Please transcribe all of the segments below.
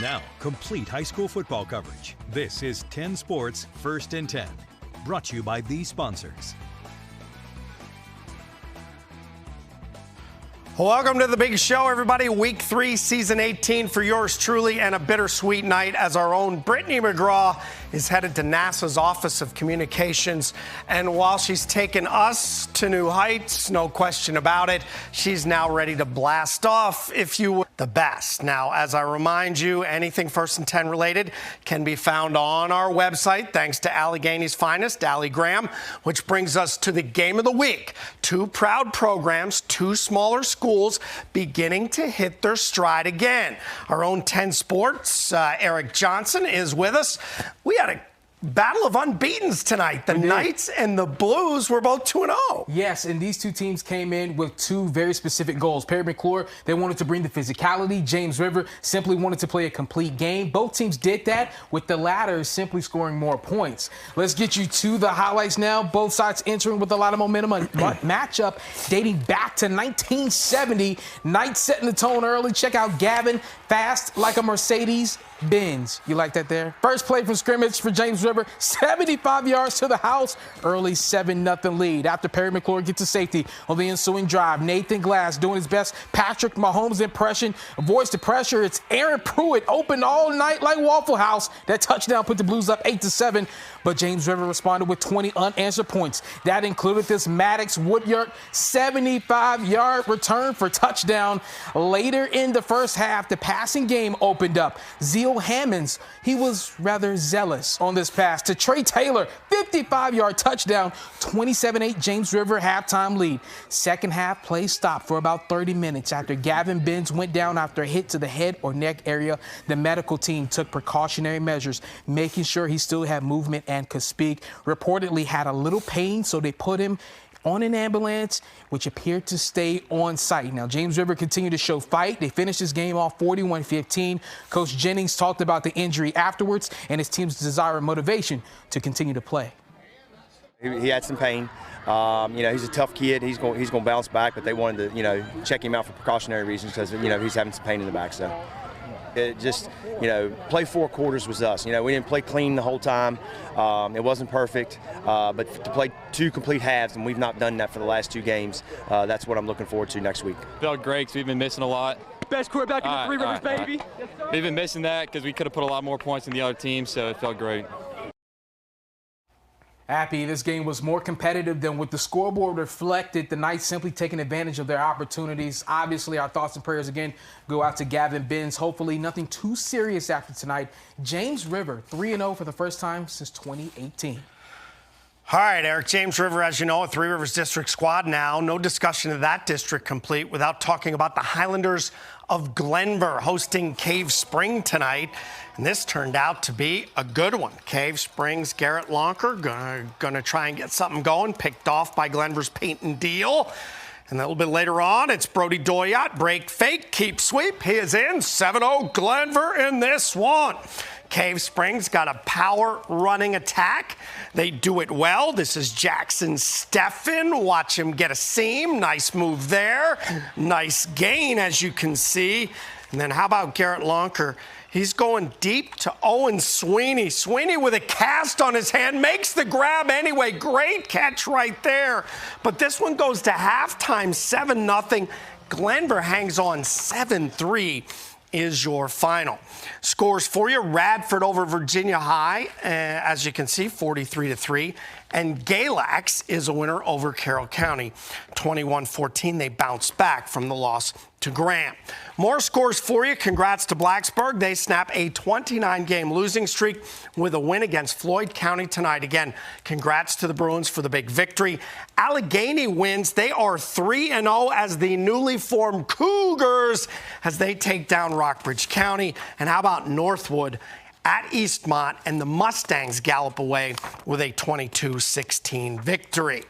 Now, complete high school football coverage. This is 10 Sports First and 10. Brought to you by these sponsors. Welcome to the big show, everybody. Week 3, Season 18 for yours truly, and a bittersweet night as our own Brittany McGraw is headed to NASA's Office of Communications. And while she's taken us to new heights, no question about it, she's now ready to blast off, if you will, the best. Now, as I remind you, anything First and 10 related can be found on our website, thanks to Allegheny's finest, Allie Graham, which brings us to the game of the week. 2 proud programs, 2 smaller schools beginning to hit their stride again. Our own 10 Sports, Eric Johnson, is with us. We had a battle of unbeatens tonight. The Knights and the Blues were both 2-0. Yes, and these 2 teams came in with 2 very specific goals. Perry McClure, they wanted to bring the physicality. James River simply wanted to play a complete game. Both teams did that, with the latter simply scoring more points. Let's get you to the highlights now. Both sides entering with a lot of momentum. A matchup dating back to 1970. Knights setting the tone early. Check out Gavin, fast like a Mercedes Benz. You like that there? First play from scrimmage for James River, 75 yards to the house, early 7-0 lead. After Perry McClure gets to safety on the ensuing drive, Nathan Glass doing his best Patrick Mahomes impression, avoids the pressure. It's Aaron Pruitt, open all night like Waffle House. That touchdown put the Blues up 8-7, but James River responded with 20 unanswered points. That included this Maddox Woodyard 75-yard return for touchdown. Later in the first half, the passing game opened up. Zeal Hammonds, he was rather zealous on this pass to Trey Taylor, 55-yard touchdown, 27-8 James River halftime lead. Second half play stopped for about 30 minutes after Gavin Benz went down after a hit to the head or neck area. The medical team took precautionary measures, making sure he still had movement and could speak. Reportedly had a little pain, so they put him on an ambulance, which appeared to stay on site. Now, James River continued to show fight. They finished this game off 41-15. Coach Jennings talked about the injury afterwards and his team's desire and motivation to continue to play. He had some pain. He's a tough kid. He's going to bounce back, but they wanted to, check him out for precautionary reasons because, he's having some pain in the back. So it just, play 4 quarters was us. We didn't play clean the whole time. It wasn't perfect, but to play 2 complete halves, and we've not done that for the last 2 games, that's what I'm looking forward to next week. Felt great because we've been missing a lot. Best quarterback in the Three Rivers, baby. Yes, we've been missing that because we could have put a lot more points in the other team, so it felt great. Happy this game was more competitive than what the scoreboard reflected. The Knights simply taking advantage of their opportunities. Obviously, our thoughts and prayers again go out to Gavin Benz. Hopefully, nothing too serious after tonight. James River, 3-0 for the first time since 2018. All right, Eric, James River, as you know, a Three Rivers District squad now. No discussion of that district complete without talking about the Highlanders of Glenver hosting Cave Spring tonight. And this turned out to be a good one. Cave Springs' Garrett Lonker gonna try and get something going, picked off by Glenver's Peyton Deal. And a little bit later on, it's Brody Doyat, break fake, keep sweep. He is in, 7-0 Glenver in this one. Cave Springs got a power running attack. They do it well. This is Jackson Steffen. Watch him get a seam. Nice move there. Nice gain, as you can see. And then how about Garrett Lonker? He's going deep to Owen Sweeney. Sweeney with a cast on his hand makes the grab anyway. Great catch right there. But this one goes to halftime, 7-0. Glenver hangs on 7-3. Is your final. Scores for you: Radford over Virginia High, as you can see, 43-3. And Galax is a winner over Carroll County, 21-14. They bounce back from the loss to Graham. More scores for you. Congrats to Blacksburg. They snap a 29-game losing streak with a win against Floyd County tonight. Again, congrats to the Bruins for the big victory. Allegheny wins. They are 3-0 as the newly formed Cougars as they take down Rockbridge County. And how about Northwood at Eastmont, and the Mustangs gallop away with a 22-16 victory.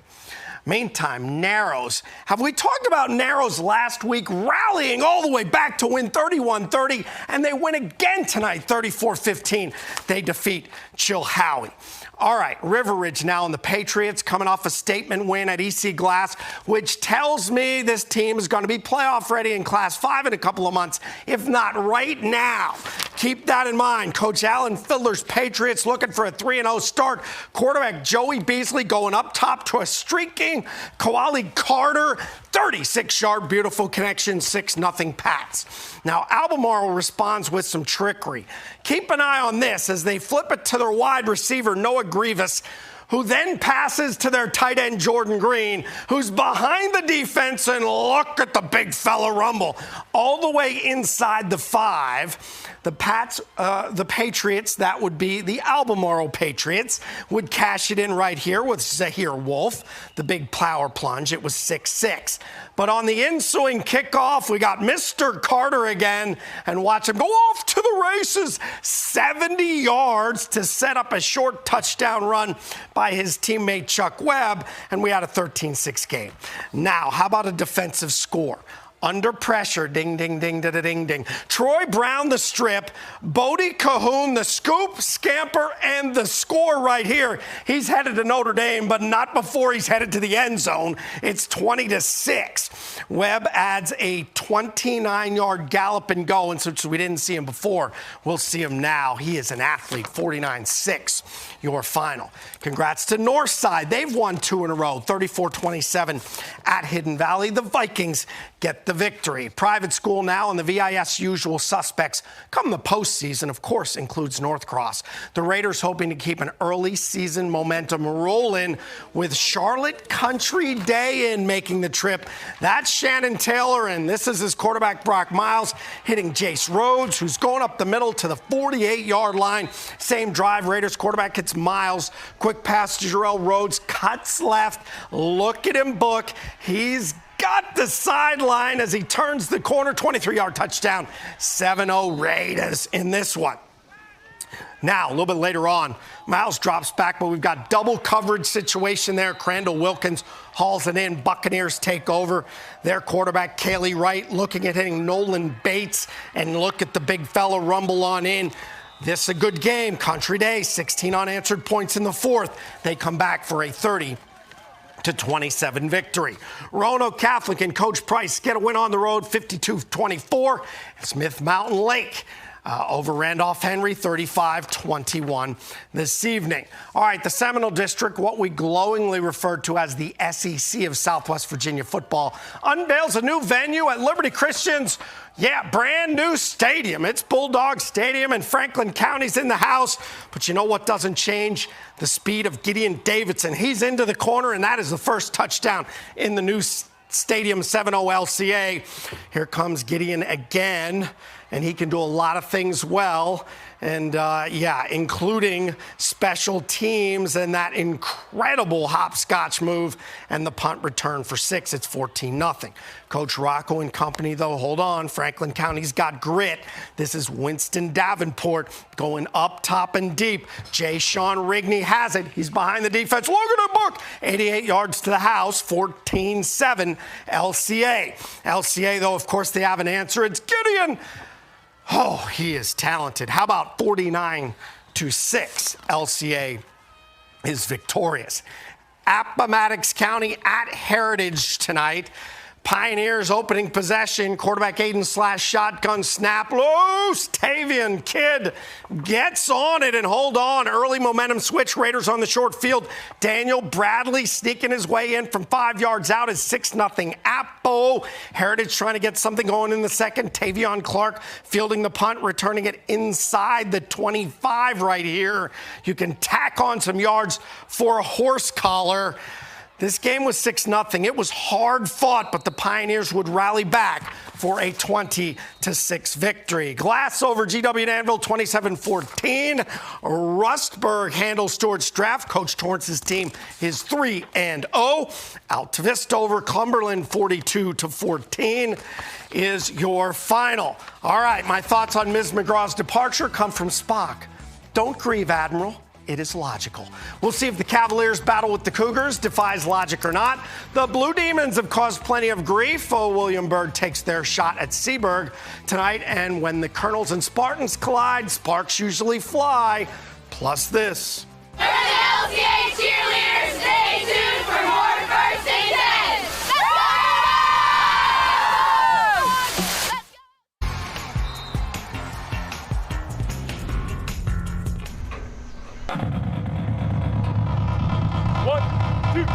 Meantime, Narrows. Have we talked about Narrows last week rallying all the way back to win 31-30, and they win again tonight, 34-15. They defeat Chilhowie. All right, River Ridge now and the Patriots coming off a statement win at EC Glass, which tells me this team is going to be playoff ready in Class 5 in a couple of months, if not right now. Keep that in mind. Coach Alan Fiddler's Patriots looking for a 3-0 start. Quarterback Joey Beasley going up top to a streaking Koali Carter. 36-yard beautiful connection, 6-0 Pats. Now, Albemarle responds with some trickery. Keep an eye on this as they flip it to their wide receiver, Noah Grievous, who then passes to their tight end, Jordan Green, who's behind the defense, and look at the big fella rumble. All the way inside the 5. The Patriots, that would be the Albemarle Patriots, would cash it in right here with Zahir Wolf, the big power plunge. It was 6-6. But on the ensuing kickoff, we got Mr. Carter again, and watch him go off to the races. 70 yards to set up a short touchdown run by his teammate Chuck Webb, and we had a 13-6 game. Now, how about a defensive score? Under pressure, ding, ding, ding, da, da, ding, ding. Troy Brown, the strip. Bodie Cahoon, the scoop, scamper, and the score right here. He's headed to Notre Dame, but not before he's headed to the end zone. It's 20-6. Webb adds a 29-yard gallop and go, and since we didn't see him before, we'll see him now. He is an athlete. 49-6, your final. Congrats to Northside. They've won 2 in a row, 34-27 at Hidden Valley. The Vikings get the victory. Private school now, and the VIS usual suspects come the postseason, of course, includes Northcross. The Raiders hoping to keep an early season momentum rolling with Charlotte Country Day in making the trip. That's Shannon Taylor, and this is his quarterback, Brock Miles, hitting Jace Rhodes, who's going up the middle to the 48-yard line. Same drive, Raiders quarterback hits Miles. Quick pass to Jarrell Rhodes, cuts left. Look at him book. He's got the sideline as he turns the corner. 23-yard touchdown. 7-0 Raiders in this one. Now, a little bit later on, Miles drops back, but we've got double coverage situation there. Crandall Wilkins hauls it in. Buccaneers take over. Their quarterback, Kaylee Wright, looking at hitting Nolan Bates. And look at the big fella rumble on in. This is a good game. Country Day, 16 unanswered points in the 4th. They come back for a 30-27 victory. Roanoke Catholic and Coach Price get a win on the road, 52-24. Smith Mountain Lake over Randolph Henry, 35-21 this evening. All right, the Seminole District, what we glowingly refer to as the SEC of Southwest Virginia football, unveils a new venue at Liberty Christian's brand new stadium. It's Bulldog Stadium, and Franklin County's in the house. But you know what doesn't change? The speed of Gideon Davidson. He's into the corner, and that is the first touchdown in the new stadium, 7-0 LCA. Here comes Gideon again, and he can do a lot of things well. And, including special teams and that incredible hopscotch move and the punt return for 6. It's 14-0. Coach Rocco and company, though, hold on. Franklin County's got grit. This is Winston Davenport going up top and deep. Jay Sean Rigney has it. He's behind the defense. Look at the book. 88 yards to the house, 14-7 LCA. LCA, though, of course, they have an answer. It's Gideon. Oh, he is talented. How about 49-6? LCA is victorious. Appomattox County at Heritage tonight. Pioneers opening possession. Quarterback Aiden Slash shotgun snap. Loose. Tavian Kidd gets on it and hold on. Early momentum switch. Raiders on the short field. Daniel Bradley sneaking his way in from 5 yards out is 6-0 Appo. Heritage trying to get something going in the second. Tavion Clark fielding the punt, returning it inside the 25 right here. You can tack on some yards for a horse collar. This game was 6-0. It was hard fought, but the Pioneers would rally back for a 20-6 victory. Glass over GW Danville, 27-14. Rustburg handles Stuart's draft. Coach Torrance's team is 3-0. Alta Vista over Cumberland, 42-14 is your final. All right, my thoughts on Ms. McGraw's departure come from Spock. Don't grieve, Admiral. It is logical. We'll see if the Cavaliers' battle with the Cougars defies logic or not. The Blue Demons have caused plenty of grief. William Byrd takes their shot at Seaburg tonight. And when the Colonels and Spartans collide, sparks usually fly. Plus this. For the LCA cheerleaders, stay tuned for more First and 10. 1, 2.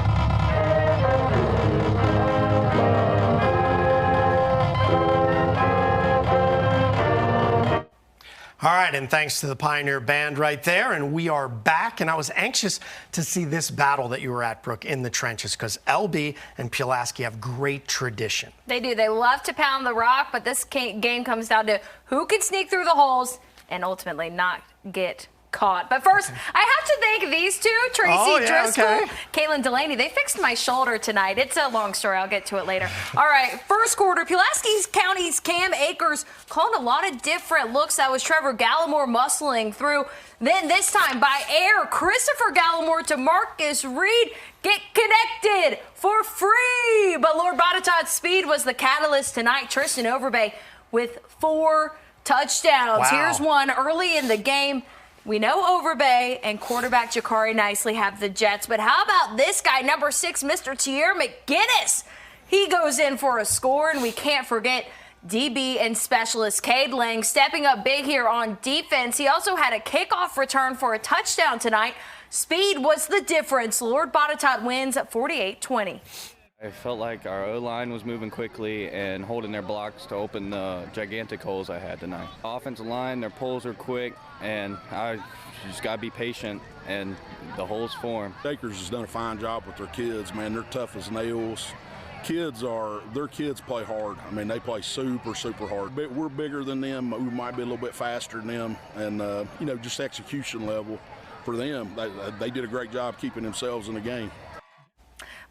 All right, and thanks to the Pioneer Band right there, and we are back. And I was anxious to see this battle that you were at, Brooke, in the trenches, because LB and Pulaski have great tradition. They do. They love to pound the rock, but this game comes down to who can sneak through the holes and ultimately not get caught. But first, I have to thank these two, Tracy Driscoll, Caitlin Delaney. They fixed my shoulder tonight. It's a long story. I'll get to it later. All right, first quarter, Pulaski County's Cam Akers called a lot of different looks. That was Trevor Gallimore muscling through. Then this time by air, Christopher Gallimore to Marcus Reed. Get connected for free. But Lord Botetourt's speed was the catalyst tonight. Tristan Overbay with 4 touchdowns. Wow. Here's one early in the game. We know Overbay and quarterback Jakari Nicely have the Jets, but how about this guy, number 6, Mr. Tier McGinnis? He goes in for a score, and we can't forget DB and specialist Cade Lang stepping up big here on defense. He also had a kickoff return for a touchdown tonight. Speed was the difference. Lord Botetourt wins at 48-20. I felt like our O-line was moving quickly and holding their blocks to open the gigantic holes I had tonight. Offensive line, their pulls are quick, and I just got to be patient, and the holes form. Akers has done a fine job with their kids, man. They're tough as nails. Their kids play hard. I mean, they play super, super hard. We're bigger than them. We might be a little bit faster than them, and, just execution level for them. They did a great job keeping themselves in the game.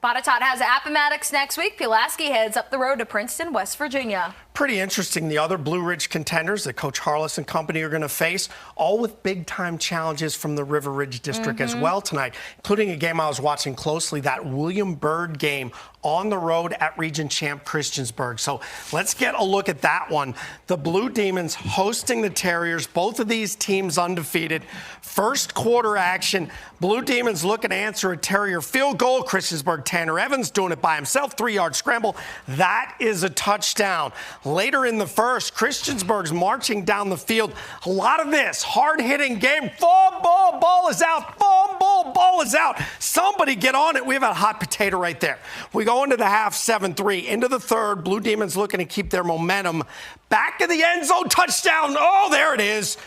Botetourt has Appomattox next week. Pulaski heads up the road to Princeton, West Virginia. Pretty interesting. The other Blue Ridge contenders that Coach Harless and company are going to face, all with big-time challenges from the River Ridge District as well tonight, including a game I was watching closely, that William Byrd game on the road at region champ Christiansburg. So let's get a look at that one. The Blue Demons hosting the Terriers, both of these teams undefeated. First quarter action, Blue Demons looking to answer a Terrier field goal. Christiansburg, Tanner Evans doing it by himself, 3-yard scramble. That is a touchdown. Later in the first, Christiansburg's marching down the field. A lot of this hard-hitting game. Fumble, ball is out. Fumble, ball is out. Somebody get on it. We have a hot potato right there. We go into the half 7-3. Into the third, Blue Demons looking to keep their momentum. Back of the end zone, touchdown. Oh, there it is.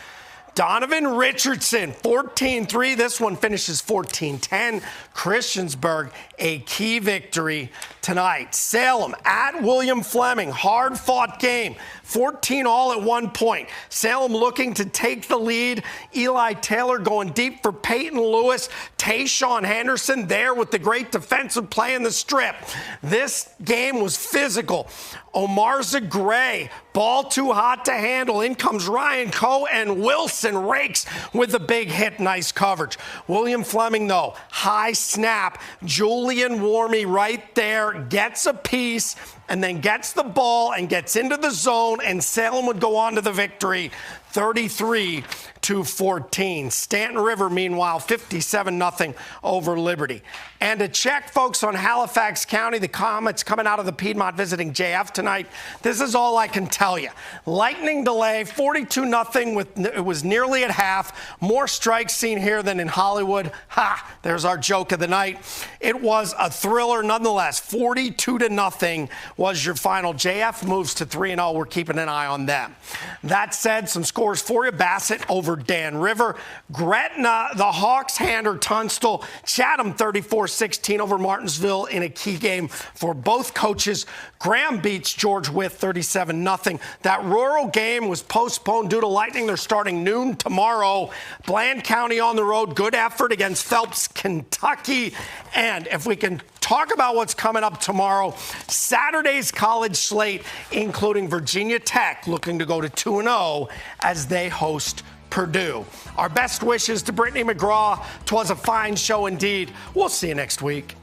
Donovan Richardson, 14-3. This one finishes 14-10. Christiansburg, a key victory tonight. Salem at William Fleming, hard-fought game. 14 all at one point. Salem looking to take the lead. Eli Taylor going deep for Peyton Lewis. Tayshawn Henderson there with the great defensive play in the strip. This game was physical. Omarza Gray, ball too hot to handle. In comes Ryan Coe, and Wilson rakes with the big hit. Nice coverage. William Fleming, though, high snap. Julian Warmy right there, gets a piece, and then gets the ball and gets into the zone, and Salem would go on to the victory, 33-14. Stanton River, meanwhile, 57-0 over Liberty. And to check, folks, on Halifax County, the Comets coming out of the Piedmont visiting JF tonight. This is all I can tell you. Lightning delay, 42-0. It was nearly at half. More strikes seen here than in Hollywood. Ha! There's our joke of the night. It was a thriller nonetheless. 42-0 was your final. JF moves to 3-0. We're keeping an eye on them. That said, some scores for you. Bassett over Dan River. Gretna, the Hawks hander Tunstall. Chatham 34-16 over Martinsville in a key game for both coaches. Graham beats George Wythe 37-0. That rural game was postponed due to lightning. They're starting noon tomorrow. Bland County on the road. Good effort against Phelps, Kentucky. And if we can talk about what's coming up tomorrow, Saturday's college slate, including Virginia Tech, looking to go to 2-0 as they host Purdue. Our best wishes to Brittany McGraw. 'Twas a fine show indeed. We'll see you next week.